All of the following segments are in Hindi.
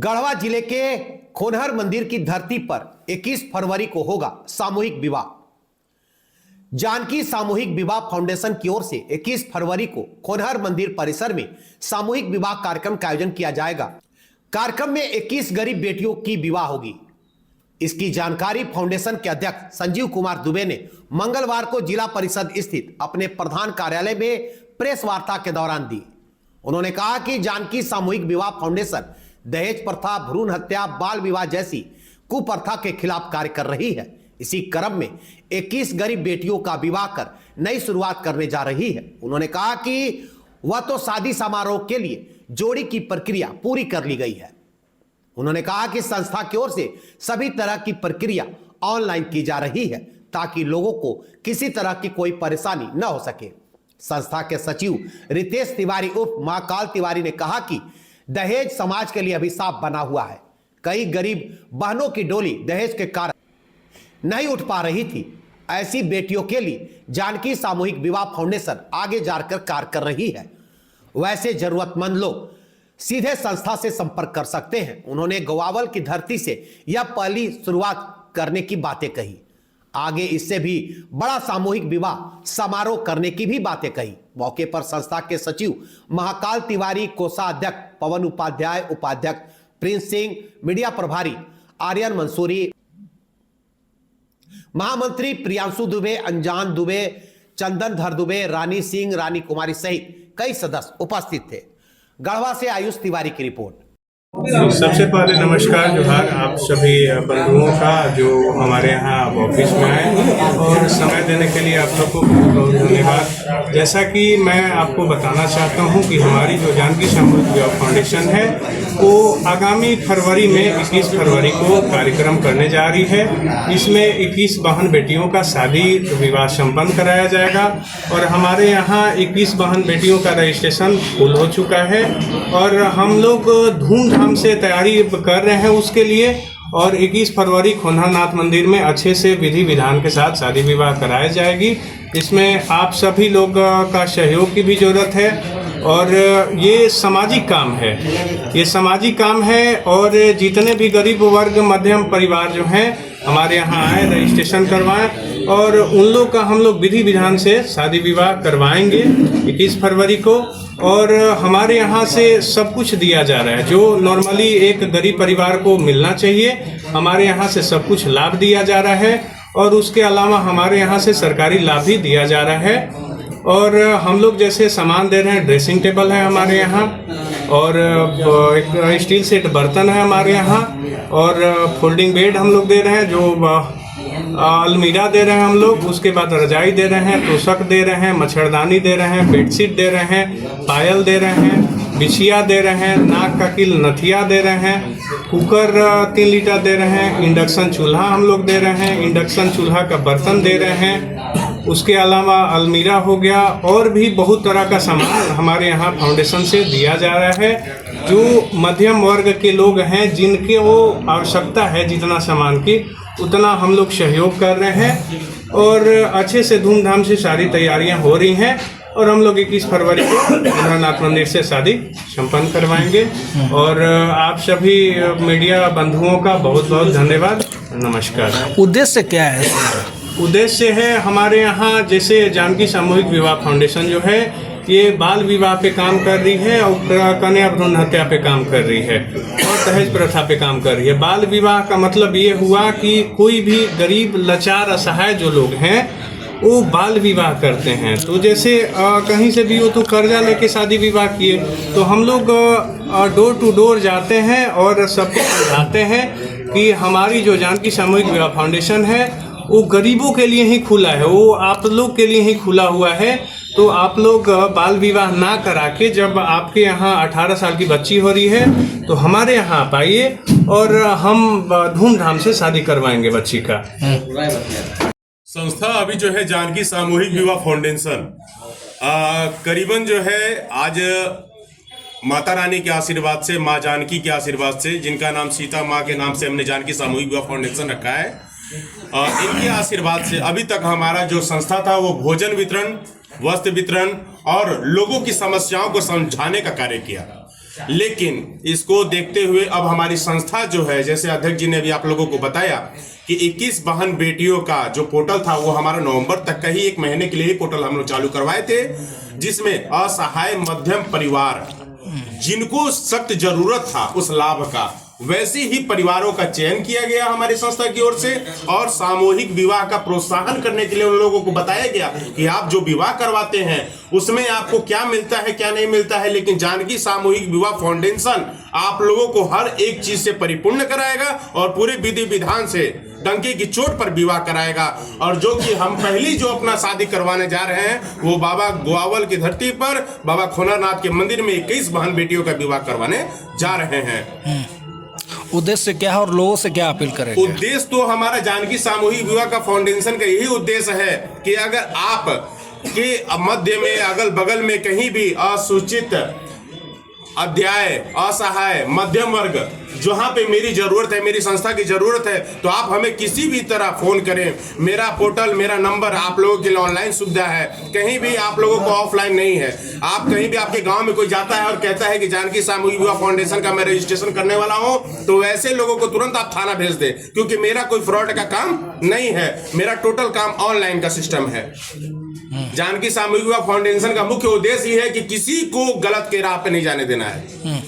गढ़वा जिले के खोनहर मंदिर की धरती पर 21 फरवरी को होगा सामूहिक विवाह। जानकी सामूहिक विवाह फाउंडेशन की ओर से 21 फरवरी को खोनहर मंदिर परिसर में सामूहिक विवाह कार्यक्रम का आयोजन किया जाएगा। कार्यक्रम में 21 गरीब बेटियों की विवाह होगी। इसकी जानकारी फाउंडेशन के अध्यक्ष संजीव कुमार दुबे ने मंगलवार को जिला परिषद स्थित अपने प्रधान कार्यालय में प्रेस वार्ता के दौरान दी। उन्होंने कहा कि जानकी सामूहिक विवाह फाउंडेशन दहेज प्रथा, भ्रूण हत्या, बाल विवाह जैसी कुप्रथा के खिलाफ कार्य कर रही है। इसी क्रम में 21 गरीब बेटियों का विवाह कर नई शुरुआत करने जा रही है। उन्होंने कहा कि वह तो शादी समारोह के लिए जोड़ी की प्रक्रिया पूरी कर ली गई है। उन्होंने कहा कि संस्था की ओर से सभी तरह की प्रक्रिया ऑनलाइन की जा रही है ताकि लोगों को किसी तरह की कोई परेशानी न हो सके। संस्था के सचिव रितेश तिवारी उर्फ महाकाल तिवारी ने कहा कि दहेज समाज के लिए अभिशाप बना हुआ है। कई गरीब बहनों की डोली दहेज के कारण नहीं उठ पा रही थी। ऐसी बेटियों के लिए जानकी सामूहिक विवाह फाउंडेशन आगे जाकर कार्य कर रही है। वैसे जरूरतमंद लोग सीधे संस्था से संपर्क कर सकते हैं। उन्होंने गोवावल की धरती से यह पहली शुरुआत करने की बातें कही। आगे इससे भी बड़ा सामूहिक विवाह समारोह करने की भी बातें कही। मौके पर संस्था के सचिव महाकाल तिवारी, कोषाध्यक्ष पवन उपाध्याय, उपाध्यक्ष प्रिंस सिंह, मीडिया प्रभारी आर्यन मंसूरी, महामंत्री प्रियांशु दुबे, अंजान दुबे, चंदन धर दुबे, रानी सिंह, रानी कुमारी सहित कई सदस्य उपस्थित थे। गढ़वा से आयुष तिवारी की रिपोर्ट। सबसे पहले नमस्कार, जोहार आप सभी बंधुओं का जो हमारे यहाँ ऑफिस में आए और समय देने के लिए आप सबको बहुत बहुत धन्यवाद। जैसा कि मैं आपको बताना चाहता हूँ कि हमारी जो जानकी सामूहिक विवाह फाउंडेशन है वो आगामी फरवरी में 21 फरवरी को कार्यक्रम करने जा रही है। इसमें 21 बहन बेटियों का शादी विवाह संपन्न कराया जाएगा और हमारे यहाँ 21 बहन बेटियों का रजिस्ट्रेशन फुल हो चुका है और हम लोग धूमधाम से तैयारी कर रहे हैं उसके लिए। और 21 फरवरी खोनहरनाथ मंदिर में अच्छे से विधि विधान के साथ शादी विवाह कराई जाएगी। इसमें आप सभी लोग का सहयोग की भी जरूरत है और ये सामाजिक काम है, ये सामाजिक काम है। और जितने भी गरीब वर्ग मध्यम परिवार जो हैं हमारे यहाँ आए, रजिस्ट्रेशन करवाएं और उन लोग का हम लोग विधि विधान से शादी विवाह करवाएंगे 21 फरवरी को। और हमारे यहाँ से सब कुछ दिया जा रहा है जो नॉर्मली एक गरीब परिवार को मिलना चाहिए। हमारे यहाँ से सब कुछ लाभ दिया जा रहा है और उसके अलावा हमारे यहाँ से सरकारी लाभ भी दिया जा रहा है। और हम लोग जैसे सामान दे रहे हैं, ड्रेसिंग टेबल है हमारे यहाँ और एक स्टील सेट बर्तन है हमारे यहाँ और फोल्डिंग बेड हम लोग दे रहे हैं, जो अलमीरा दे रहे हैं हम लोग। उसके बाद रजाई दे रहे हैं, तोशक दे रहे हैं, मच्छरदानी दे रहे हैं, बेडशीट दे रहे हैं, पायल दे रहे हैं, बिछिया दे रहे हैं, नाक का किल नथिया दे रहे हैं, कुकर 3 लीटर दे रहे हैं, इंडक्शन चूल्हा हम लोग दे रहे हैं, इंडक्शन चूल्हा का बर्तन दे रहे हैं। उसके अलावा अलमीरा हो गया और भी बहुत तरह का सामान हमारे यहाँ फाउंडेशन से दिया जा रहा है। जो मध्यम वर्ग के लोग हैं जिनके वो आवश्यकता है जितना सामान की उतना हम लोग सहयोग कर रहे हैं और अच्छे से धूमधाम से सारी तैयारियां हो रही हैं और हम लोग 21 फरवरी को खोनहरनाथ मंदिर से शादी संपन्न करवाएंगे। और आप सभी मीडिया बंधुओं का बहुत बहुत धन्यवाद, नमस्कार। उद्देश्य क्या है? उद्देश्य है हमारे यहाँ जैसे जानकी सामूहिक विवाह फाउंडेशन जो है ये बाल विवाह पे काम कर रही है और कन्या भ्रूण हत्या पे काम कर रही है और दहेज प्रथा पे काम कर रही है। बाल विवाह का मतलब ये हुआ कि कोई भी गरीब लाचार असहाय जो लोग हैं वो बाल विवाह करते हैं। तो जैसे कहीं से भी वो तो कर्जा लेके शादी विवाह किए, तो हम लोग डोर टू डोर जाते हैं और सबको समझाते हैं कि हमारी जो जानकी सामूहिक विवाह फाउंडेशन है वो गरीबों के लिए ही खुला है, वो आप लोग के लिए ही खुला हुआ है। तो आप लोग बाल विवाह ना करा के जब आपके यहाँ 18 साल की बच्ची हो रही है तो हमारे यहाँ आप आइए और हम धूमधाम से शादी करवाएंगे बच्ची का। संस्था अभी जो है जानकी सामूहिक विवाह फाउंडेशन करीबन जो है आज माता रानी के आशीर्वाद से, माँ जानकी के आशीर्वाद से, जिनका नाम सीता माँ के नाम से हमने जानकी सामूहिक विवाह फाउंडेशन रखा है, इनके आशीर्वाद से अभी तक हमारा जो संस्था था वो भोजन वितरण, वस्त्र वितरण और लोगों की समस्याओं को समझाने का कार्य किया। लेकिन इसको देखते हुए अब हमारी संस्था जो है, जैसे अध्यक्ष जी ने भी आप लोगों को बताया कि 21 बहन बेटियों का जो पोर्टल था वो हमारा नवंबर तक का ही, 1 महीने के लिए पोर्टल हम लोग चालू करवाए थे, जिसमें असहाय मध्यम परिवार जिनको सख्त जरूरत था उस लाभ का, वैसे ही परिवारों का चयन किया गया हमारी संस्था की ओर से। और सामूहिक विवाह का प्रोत्साहन करने के लिए उन लोगों को बताया गया कि आप जो विवाह करवाते हैं उसमें आपको क्या मिलता है क्या नहीं मिलता है, लेकिन जानकी सामूहिक विवाह फाउंडेशन आप लोगों को हर एक चीज से परिपूर्ण कराएगा और पूरे विधि विधान से डंके की चोट पर विवाह कराएगा। और जो कि हम पहली जो अपना शादी करवाने जा रहे हैं वो बाबा गोवावल की धरती पर बाबा खोनानाथ के मंदिर में 21 बहन बेटियों का विवाह करवाने जा रहे हैं। उद्देश्य क्या है और लोगों से क्या अपील करेंगे? उद्देश्य तो हमारा जानकी सामूहिक विवाह का फाउंडेशन का यही उद्देश्य है कि अगर आप के मध्य में अगल बगल में कहीं भी असूचित अध्याय, असहाय, मध्यम वर्ग, जहां पे मेरी जरूरत है, मेरी संस्था की जरूरत है, तो आप हमें किसी भी तरह फोन करें। मेरा पोर्टल, मेरा नंबर आप लोगों के लिए ऑनलाइन सुविधा है, कहीं भी आप लोगों को ऑफलाइन नहीं है। आप कहीं भी, आपके गांव में कोई जाता है और कहता है कि जानकी सामूहिक विवाह फाउंडेशन का मैं रजिस्ट्रेशन करने वाला हूं, तो वैसे लोगों को तुरंत आप थाना भेज दें, क्योंकि मेरा कोई फ्रॉड का काम नहीं है, मेरा टोटल काम ऑनलाइन का सिस्टम है। जानकी सामूहिक विवाह फाउंडेशन का मुख्य उद्देश्य ये है कि किसी को गलत के राह पे नहीं जाने देना है।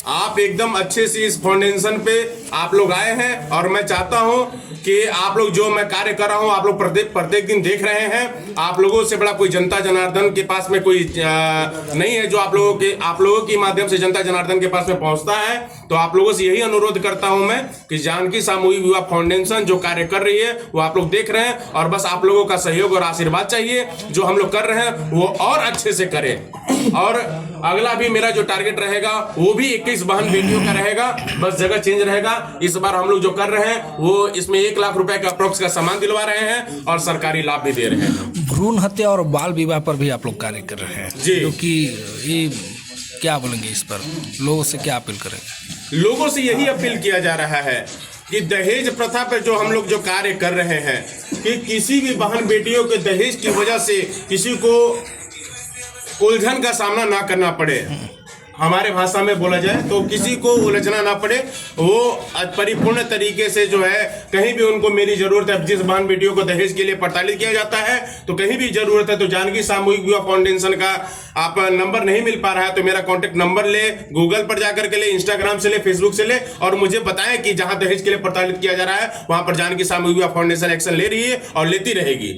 आप एकदम अच्छे से इस फाउंडेशन पे आप लोग आए हैं और मैं चाहता हूं कि आप लोग जो मैं कार्य कर रहा हूं आप लोग प्रत्येक दिन देख रहे हैं। आप लोगों से बड़ा कोई जनता जनार्दन के पास में कोई नहीं है जो आप लोगों के माध्यम से जनता जनार्दन के पास में पहुंचता है। तो आप लोगों से यही अनुरोध करता हूं मैं कि जानकी सामूहिक विवाह फाउंडेशन जो कार्य कर रही है वो आप लोग देख रहे हैं और बस आप लोगों का सहयोग और आशीर्वाद चाहिए। जो हम लोग कर रहे हैं वो और अच्छे से करें और अगला भी मेरा जो टारगेट रहेगा वो भी 21 बहन बेटियों का रहेगा, बस जगह चेंज रहेगा। इस बार हम लोग जो कर रहे हैं वो इसमें 1 लाख रुपए का अप्रोक्स का सामान दिलवा रहे हैं और सरकारी लाभ भी दे रहे हैं। भ्रूण हत्या और बाल विवाह पर भी आप लोग कार्य कर रहे हैं जी, क्योंकि ये क्या बोलेंगे इस पर, लोगों से क्या अपील करेंगे? लोगों से यही अपील किया जा रहा है कि दहेज प्रथा पर जो हम लोग जो कार्य कर रहे हैं कि किसी भी बहन बेटियों के दहेज की वजह से किसी को उलझन का सामना ना करना पड़े। हमारे भाषा में बोला जाए तो किसी को उलझना ना पड़े, वो परिपूर्ण तरीके से जो है कहीं भी उनको मेरी जरूरत है। जिस बहन बेटियों को दहेज के लिए प्रताड़ित किया जाता है तो कहीं भी जरूरत है तो जानकी सामूहिक विवाह फाउंडेशन का आप नंबर नहीं मिल पा रहा है तो मेरा कॉन्टेक्ट नंबर ले, गूगल पर जाकर के ले, इंस्टाग्राम से ले, फेसबुक से ले और मुझे बताएं कि जहां दहेज के लिए प्रताड़ित किया जा रहा है वहां पर जानकी सामूहिक विवाह फाउंडेशन एक्शन ले रही है और लेती रहेगी।